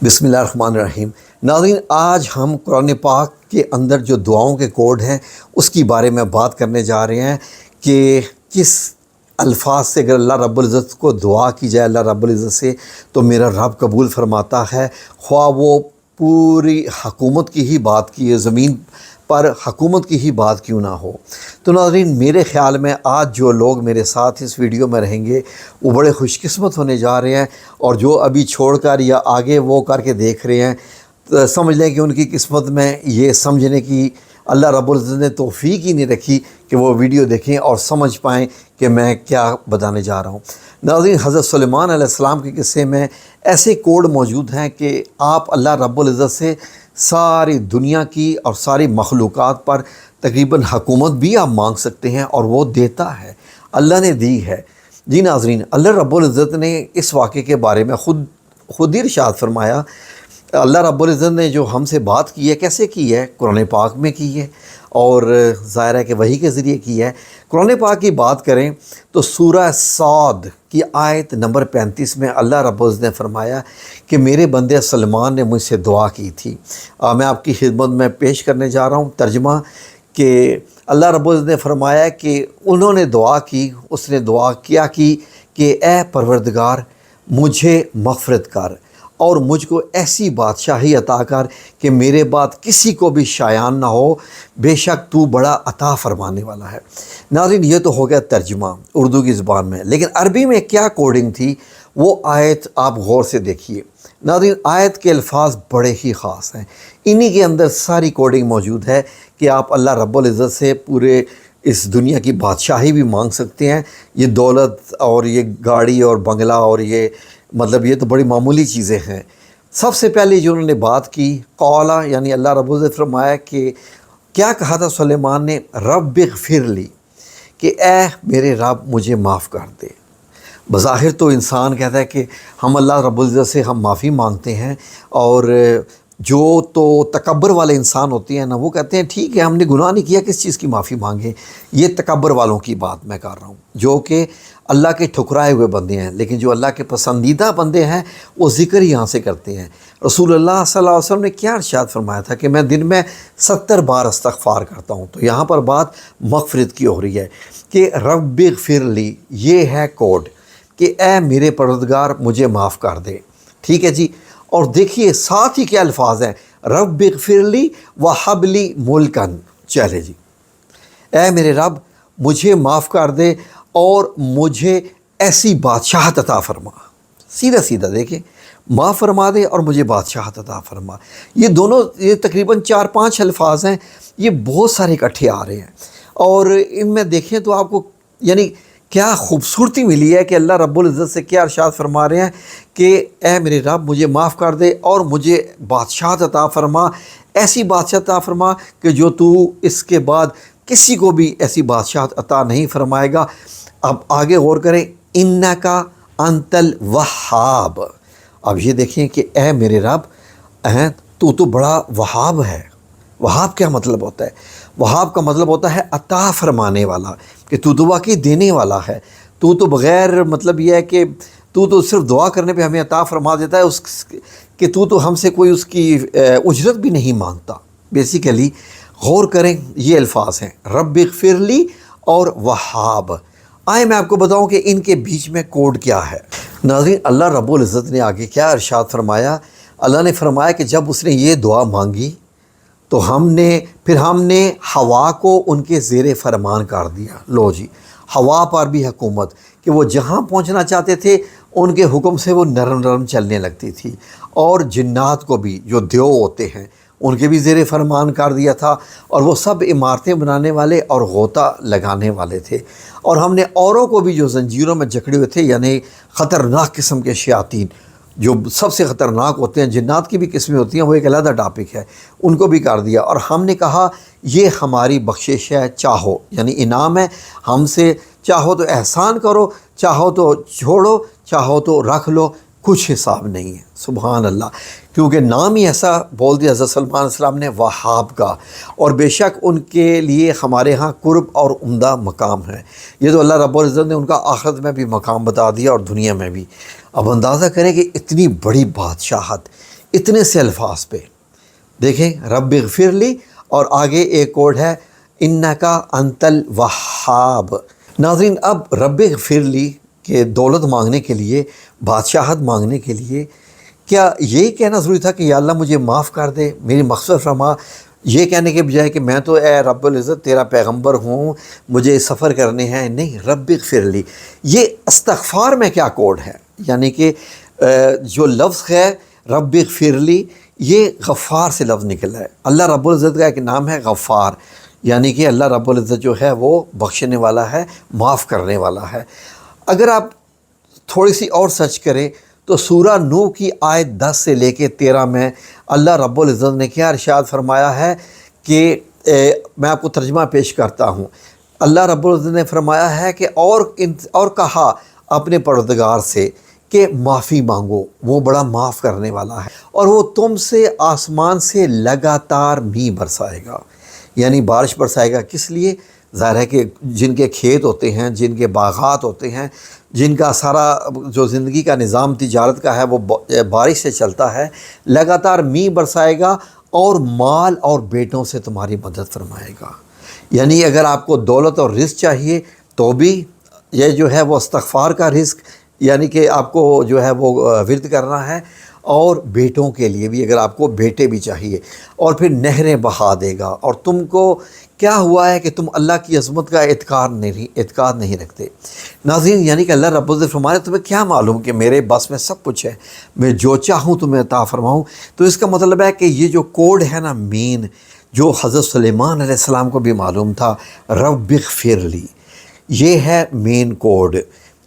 بسم اللہ الرحمن الرحیم۔ ناظرین، آج ہم قرآن پاک کے اندر جو دعاؤں کے کوڈ ہیں اس کی بارے میں بات کرنے جا رہے ہیں کہ کس الفاظ سے اگر اللہ رب العزت کو دعا کی جائے اللہ رب العزت سے تو میرا رب قبول فرماتا ہے، خواہ وہ پوری حکومت کی ہی بات کی ہے، زمین پر حکومت کی ہی بات کیوں نہ ہو۔ تو ناظرین، میرے خیال میں آج جو لوگ میرے ساتھ اس ویڈیو میں رہیں گے وہ بڑے خوش قسمت ہونے جا رہے ہیں، اور جو ابھی چھوڑ کر یا آگے وہ کر کے دیکھ رہے ہیں تو سمجھ لیں کہ ان کی قسمت میں یہ سمجھنے کی اللہ رب العزت نے توفیق ہی نہیں رکھی کہ وہ ویڈیو دیکھیں اور سمجھ پائیں کہ میں کیا بتانے جا رہا ہوں۔ ناظرین، حضرت سلیمان علیہ السلام کے قصے میں ایسے کوڈ موجود ہیں کہ آپ اللہ رب العزت سے ساری دنیا کی اور ساری مخلوقات پر تقریباً حکومت بھی آپ مانگ سکتے ہیں، اور وہ دیتا ہے، اللہ نے دی ہے۔ جی ناظرین، اللہ رب العزت نے اس واقعے کے بارے میں خود ہی ارشاد فرمایا۔ اللہ رب العزت نے جو ہم سے بات کی ہے کیسے کی ہے؟ قرآن پاک میں کی ہے، اور ظاہر ہے کہ وحی کے ذریعے کی ہے۔ قرآن پاک کی بات کریں تو سورہ صاد کی آیت نمبر 35 میں اللہ رب العزت نے فرمایا کہ میرے بندے سلمان نے مجھ سے دعا کی تھی۔ میں آپ کی خدمت میں پیش کرنے جا رہا ہوں ترجمہ کہ اللہ رب العزت نے فرمایا کہ انہوں نے دعا کی، اس نے دعا کیا کی کہ اے پروردگار مجھے مغفرت کر اور مجھ کو ایسی بادشاہی عطا کر کہ میرے بعد کسی کو بھی شایان نہ ہو، بے شک تو بڑا عطا فرمانے والا ہے۔ ناظرین، یہ تو ہو گیا ترجمہ اردو کی زبان میں، لیکن عربی میں کیا کوڈنگ تھی وہ آیت آپ غور سے دیکھیے۔ ناظرین، آیت کے الفاظ بڑے ہی خاص ہیں، انہی کے اندر ساری کوڈنگ موجود ہے کہ آپ اللہ رب العزت سے پورے اس دنیا کی بادشاہی بھی مانگ سکتے ہیں۔ یہ دولت اور یہ گاڑی اور بنگلہ اور یہ مطلب یہ تو بڑی معمولی چیزیں ہیں۔ سب سے پہلے جو انہوں نے بات کی قولا، یعنی اللہ رب العزت فرمایا کہ کیا کہا تھا سلیمان نے؟ رب اغفر لی، کہ اے میرے رب مجھے معاف کر دے۔ بظاہر تو انسان کہتا ہے کہ ہم اللہ رب العزت سے ہم معافی مانگتے ہیں، اور جو تو تکبر والے انسان ہوتے ہیں نا، وہ کہتے ہیں ٹھیک ہے ہم نے گناہ نہیں کیا، کس چیز کی معافی مانگیں۔ یہ تکبر والوں کی بات میں کر رہا ہوں، جو کہ اللہ کے ٹھکرائے ہوئے بندے ہیں، لیکن جو اللہ کے پسندیدہ بندے ہیں وہ ذکر یہاں سے کرتے ہیں۔ رسول اللہ صلی اللہ علیہ وسلم نے کیا ارشاد فرمایا تھا کہ میں دن میں 70 بار استغفار کرتا ہوں۔ تو یہاں پر بات مغفرت کی ہو رہی ہے کہ رب اغفر لی، یہ ہے کوڈ کہ اے میرے پروردگار مجھے معاف کر دے۔ ٹھیک ہے جی، اور دیکھیے ساتھ ہی کیا الفاظ ہیں، رب اغفر لی وہب لی ملکن۔ چلے جی، اے میرے رب مجھے معاف کر دے اور مجھے ایسی بادشاہت عطا فرما۔ سیدھا سیدھا دیکھیں، معاف فرما دے اور مجھے بادشاہت عطا فرما۔ یہ دونوں، یہ تقریباً 4-5 الفاظ ہیں، یہ بہت سارے اکٹھے آ رہے ہیں، اور ان میں دیکھیں تو آپ کو یعنی کیا خوبصورتی ملی ہے کہ اللہ رب العزت سے کیا ارشاد فرما رہے ہیں کہ اے میرے رب مجھے معاف کر دے اور مجھے بادشاہت عطا فرما، ایسی بادشاہت عطا فرما کہ جو تو اس کے بعد کسی کو بھی ایسی بادشاہت عطا نہیں فرمائے گا۔ اب آگے غور کریں، انکا انت الوہاب۔ اب یہ دیکھیں کہ اے میرے رب تو بڑا وہاب ہے۔ وہاب کیا مطلب ہوتا ہے؟ وہاب کا مطلب ہوتا ہے عطا فرمانے والا، کہ تو واقعی دینے والا ہے۔ تو بغیر مطلب یہ ہے کہ تو صرف دعا کرنے پہ ہمیں عطا فرما دیتا ہے، کہ تو ہم سے کوئی اس کی اجرت بھی نہیں مانگتا۔ بیسیکلی غور کریں، یہ الفاظ ہیں رب اغفر لی اور وہاب۔ آئے میں آپ کو بتاؤں کہ ان کے بیچ میں کوڈ کیا ہے۔ ناظرین، اللہ رب العزت نے آگے کیا ارشاد فرمایا؟ اللہ نے فرمایا کہ جب اس نے یہ دعا مانگی تو ہم نے ہوا کو ان کے زیر فرمان کر دیا۔ لو جی، ہوا پر بھی حکومت، کہ وہ جہاں پہنچنا چاہتے تھے ان کے حکم سے وہ نرم نرم چلنے لگتی تھی، اور جنات کو بھی جو دیو ہوتے ہیں ان کے بھی زیر فرمان کر دیا تھا، اور وہ سب عمارتیں بنانے والے اور غوطہ لگانے والے تھے۔ اور ہم نے اوروں کو بھی جو زنجیروں میں جکڑے ہوئے تھے، یعنی خطرناک قسم کے شیاطین جو سب سے خطرناک ہوتے ہیں، جنات کی بھی قسمیں ہوتی ہیں، وہ ایک علیحدہ ٹاپک ہے، ان کو بھی کر دیا۔ اور ہم نے کہا یہ ہماری بخشش ہے، چاہو یعنی انعام ہے، ہم سے چاہو تو احسان کرو، چاہو تو چھوڑو، چاہو تو رکھ لو، کچھ حساب نہیں ہے۔ سبحان اللہ، کیونکہ نام ہی ایسا بول دیا حضرت سلمان علیہ السلام نے وہاب کا، اور بے شک ان کے لیے ہمارے ہاں قرب اور عمدہ مقام ہے۔ یہ تو اللہ رب العزت نے ان کا آخرت میں بھی مقام بتا دیا اور دنیا میں بھی۔ اب اندازہ کریں کہ اتنی بڑی بادشاہت، اتنے سے الفاظ پہ دیکھیں رب اغفر لی، اور آگے ایک کوڈ ہے انکا انت الوہاب۔ ناظرین، اب رب اغفر لی کہ دولت مانگنے کے لیے، بادشاہت مانگنے کے لیے کیا یہی کہنا ضروری تھا کہ یا اللہ مجھے معاف کر دے، میری مغفرت فرما؟ یہ کہنے کے بجائے کہ میں تو اے رب العزت تیرا پیغمبر ہوں، مجھے سفر کرنے ہیں، نہیں، رب اغفر لی۔ یہ استغفار میں کیا کوڈ ہے؟ یعنی کہ جو لفظ ہے رب اغفر لی، یہ غفار سے لفظ نکلا ہے۔ اللہ رب العزت کا ایک نام ہے غفار، یعنی کہ اللہ رب العزت جو ہے وہ بخشنے والا ہے، معاف کرنے والا ہے۔ اگر آپ تھوڑی سی اور سرچ کریں تو سورہ نوح کی آیت 10 سے لے کے 13 میں اللہ رب العزت نے کیا ارشاد فرمایا ہے کہ میں آپ کو ترجمہ پیش کرتا ہوں۔ اللہ رب العزت نے فرمایا ہے کہ اور کہا اپنے پروردگار سے کہ معافی مانگو، وہ بڑا معاف کرنے والا ہے، اور وہ تم سے آسمان سے لگاتار میਂہ برسائے گا، یعنی بارش برسائے گا۔ کس لیے؟ ظاہر ہے کہ جن کے کھیت ہوتے ہیں، جن کے باغات ہوتے ہیں، جن کا سارا جو زندگی کا نظام تجارت کا ہے وہ بارش سے چلتا ہے، لگاتار میਂہ برسائے گا اور مال اور بیٹوں سے تمہاری مدد فرمائے گا۔ یعنی اگر آپ کو دولت اور رزق چاہیے تو بھی یہ جو ہے وہ استغفار کا رزق، یعنی کہ آپ کو جو ہے وہ ورد کرنا ہے، اور بیٹوں کے لیے بھی اگر آپ کو بیٹے بھی چاہیے، اور پھر نہریں بہا دے گا۔ اور تم کو کیا ہوا ہے کہ تم اللہ کی عظمت کا اعتقاد نہیں رکھتے؟ ناظرین، یعنی کہ اللہ رب العزت فرمانے تمہیں کیا معلوم کہ میرے بس میں سب کچھ ہے، میں جو چاہوں تمہیں عطا فرماؤں؟ تو اس کا مطلب ہے کہ یہ جو کوڈ ہے نا مین، جو حضرت سلیمان علیہ السلام کو بھی معلوم تھا، رب اغفر لی، یہ ہے مین کوڈ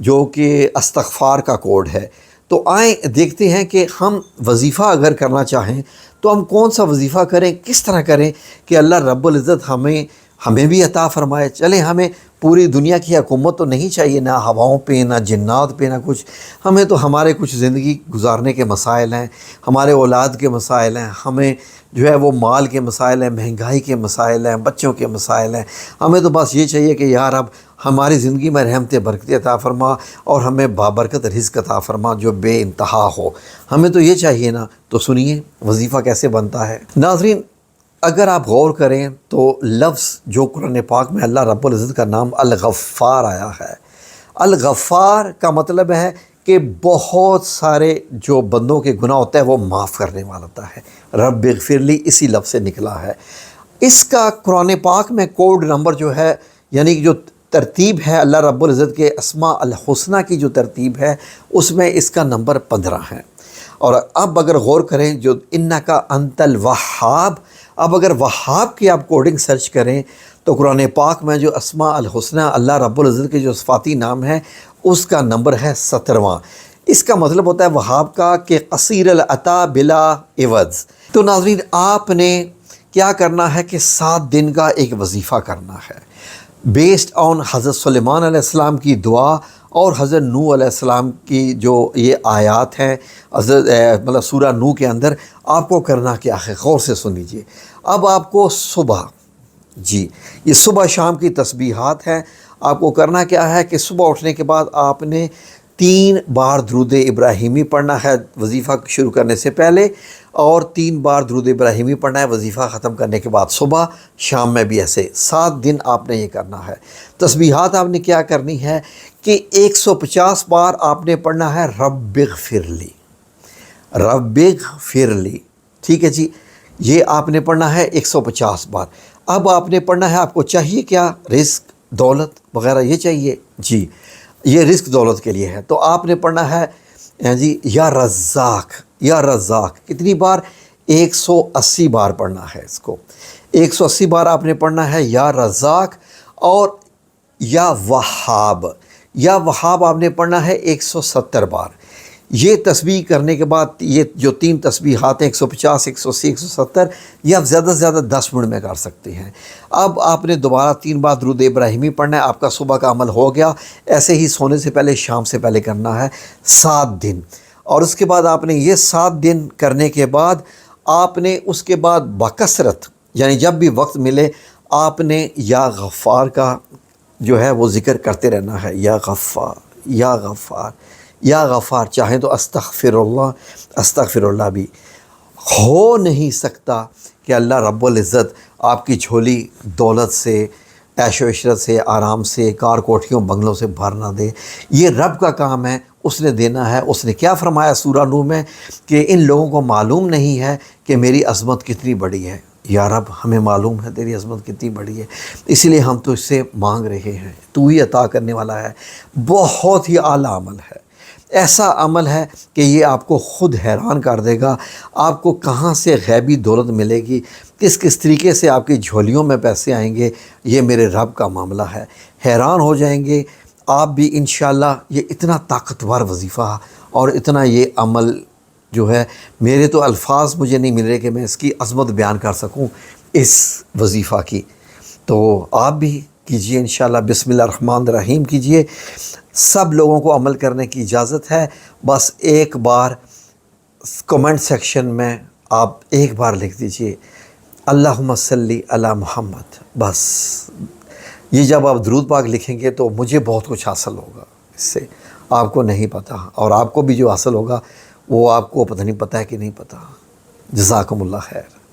جو کہ استغفار کا کوڈ ہے۔ تو آئیں دیکھتے ہیں کہ ہم وظیفہ اگر کرنا چاہیں تو ہم کون سا وظیفہ کریں، کس طرح کریں کہ اللہ رب العزت ہمیں بھی عطا فرمائے۔ چلیں، ہمیں پوری دنیا کی حکومت تو نہیں چاہیے، نہ ہواؤں پہ، نہ جنات پہ، نہ کچھ۔ ہمیں تو ہمارے کچھ زندگی گزارنے کے مسائل ہیں، ہمارے اولاد کے مسائل ہیں، ہمیں جو ہے وہ مال کے مسائل ہیں، مہنگائی کے مسائل ہیں، بچوں کے مسائل ہیں۔ ہمیں تو بس یہ چاہیے کہ یا رب ہماری زندگی میں رحمت برکت عطا فرما، اور ہمیں بابرکت رزق عطا فرما جو بے انتہا ہو۔ ہمیں تو یہ چاہیے نا۔ تو سنیے وظیفہ کیسے بنتا ہے۔ ناظرین، اگر آپ غور کریں تو لفظ جو قرآن پاک میں اللہ رب العزت کا نام الغفار آیا ہے، الغفار کا مطلب ہے کہ بہت سارے جو بندوں کے گناہ ہوتا ہے وہ معاف کرنے والا ہوتا ہے۔ رب اغفر لی اسی لفظ سے نکلا ہے۔ اس کا قرآن پاک میں کوڈ نمبر جو ہے، یعنی جو ترتیب ہے اللہ رب العزت کے اسماء الحسنہ کی جو ترتیب ہے، اس میں اس کا نمبر 15 ہے۔ اور اب اگر غور کریں جو انکا انت الوہاب، اب اگر وہاب کی آپ کوڈنگ سرچ کریں تو قرآن پاک میں جو اسماء الحسنہ اللہ رب العزت کے جو صفاتی نام ہے اس کا نمبر ہے 17واں۔ اس کا مطلب ہوتا ہے وہاب کا کہ قصیر العطا بلا عوض۔ تو ناظرین، آپ نے کیا کرنا ہے کہ 7 دن کا ایک وظیفہ کرنا ہے بیسڈ آن حضرت سلیمان علیہ السلام کی دعا اور حضرت نوح علیہ السلام کی جو یہ آیات ہیں مطلب سورہ نوح کے اندر۔ آپ کو کرنا کیا ہے، غور سے سن لیجیے۔ اب آپ کو صبح، جی یہ صبح شام کی تسبیحات ہیں، آپ کو کرنا کیا ہے کہ صبح اٹھنے کے بعد آپ نے 3 بار درود ابراہیمی پڑھنا ہے وظیفہ شروع کرنے سے پہلے، اور 3 بار درود ابراہیمی پڑھنا ہے وظیفہ ختم کرنے کے بعد، صبح شام میں بھی ایسے 7 دن آپ نے یہ کرنا ہے۔ تسبیحات آپ نے کیا کرنی ہے کہ 150 بار آپ نے پڑھنا ہے رب اغفر لی، رب اغفر لی، ٹھیک ہے جی، یہ آپ نے پڑھنا ہے 150 بار۔ اب آپ نے پڑھنا ہے، آپ کو چاہیے کیا؟ رزق، دولت وغیرہ یہ چاہیے، جی یہ رزق دولت کے لیے ہے۔ تو آپ نے پڑھنا ہے جی یا رزاق، یا رزاق، کتنی بار؟ 180 بار پڑھنا ہے اس کو، 180 بار آپ نے پڑھنا ہے یا رزاق، اور یا وہاب، یا وہاب آپ نے پڑھنا ہے 170 بار۔ یہ تسبیح کرنے کے بعد یہ جو 3 تسبیحات ہیں 150، 180، 170، یہ آپ زیادہ سے زیادہ 10 منٹ میں کر سکتے ہیں۔ اب آپ نے دوبارہ 3 بار درود ابراہیمی پڑھنا ہے، آپ کا صبح کا عمل ہو گیا۔ ایسے ہی سونے سے پہلے، شام سے پہلے کرنا ہے 7 دن، اور اس کے بعد آپ نے یہ 7 دن کرنے کے بعد آپ نے اس کے بعد بکثرت، یعنی جب بھی وقت ملے آپ نے یا غفار کا جو ہے وہ ذکر کرتے رہنا ہے، یا غفار، یا غفار، یا غفار، چاہیں تو استغفر اللہ بھی۔ ہو نہیں سکتا کہ اللہ رب العزت آپ کی جھولی دولت سے، عیش و عشرت سے، آرام سے، کار کوٹھیوں بنگلوں سے بھر نہ دے۔ یہ رب کا کام ہے، اس نے دینا ہے۔ اس نے کیا فرمایا سورہ نور میں کہ ان لوگوں کو معلوم نہیں ہے کہ میری عظمت کتنی بڑی ہے۔ یا رب ہمیں معلوم ہے تیری عظمت کتنی بڑی ہے، اسی لیے ہم تو اس سے مانگ رہے ہیں، تو ہی عطا کرنے والا ہے۔ بہت ہی اعلیٰ عمل ہے، ایسا عمل ہے کہ یہ آپ کو خود حیران کر دے گا۔ آپ کو کہاں سے غیبی دولت ملے گی، کس کس طریقے سے آپ کی جھولیوں میں پیسے آئیں گے، یہ میرے رب کا معاملہ ہے۔ حیران ہو جائیں گے آپ بھی انشاءاللہ۔ یہ اتنا طاقتور وظیفہ اور اتنا یہ عمل جو ہے، میرے تو الفاظ مجھے نہیں مل رہے کہ میں اس کی عظمت بیان کر سکوں اس وظیفہ کی۔ تو آپ بھی کیجئے انشاءاللہ، بسم اللہ الرحمن الرحیم کیجئے۔ سب لوگوں کو عمل کرنے کی اجازت ہے، بس ایک بار کمنٹ سیکشن میں آپ ایک بار لکھ دیجئے اللہم صلی علی محمد۔ بس یہ جب آپ درود پاک لکھیں گے تو مجھے بہت کچھ حاصل ہوگا اس سے، آپ کو نہیں پتہ، اور آپ کو بھی جو حاصل ہوگا وہ آپ کو پتہ نہیں پتہ ہے کہ نہیں پتہ۔ جزاکم اللہ خیر۔